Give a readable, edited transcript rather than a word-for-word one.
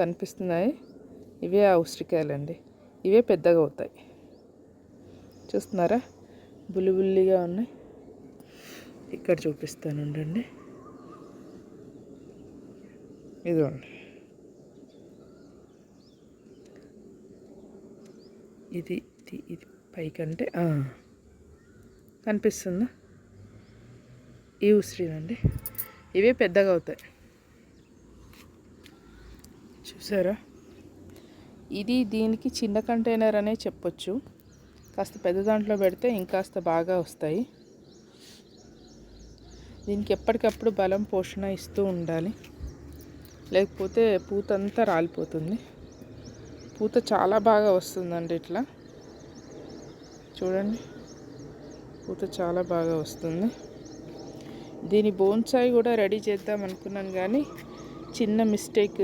కనిపిస్తున్నాయి. ఇవే ఆ ఉసిరికాయలండి. ఇవే పెద్దగా అవుతాయి. చూస్తున్నారా, బుల్లిగా ఉన్నాయి. ఇక్కడ చూపిస్తాను ఉండండి. ఇదిగోండి, ఇది పైకంటే కనిపిస్తుందా? ఈ ఉసిరినండి, ఇవే పెద్దగా అవుతాయి. చూసారా, దీనికి చిన్న కంటైనర్ అనే చెప్పొచ్చు. కాస్త పెద్ద దాంట్లో పెడితే ఇంకాస్త బాగా వస్తాయి. దీనికి ఎప్పటికప్పుడు బలం పోషణ ఇస్తూ ఉండాలి, లేకపోతే పూత అంతా రాలిపోతుంది. పూత చాలా బాగా వస్తుందండి. ఇట్లా చూడండి, పూత చాలా బాగా వస్తుంది. దీని బోన్సాయి కూడా రెడీ చేద్దాం అనుకున్నాను, కానీ చిన్న మిస్టేక్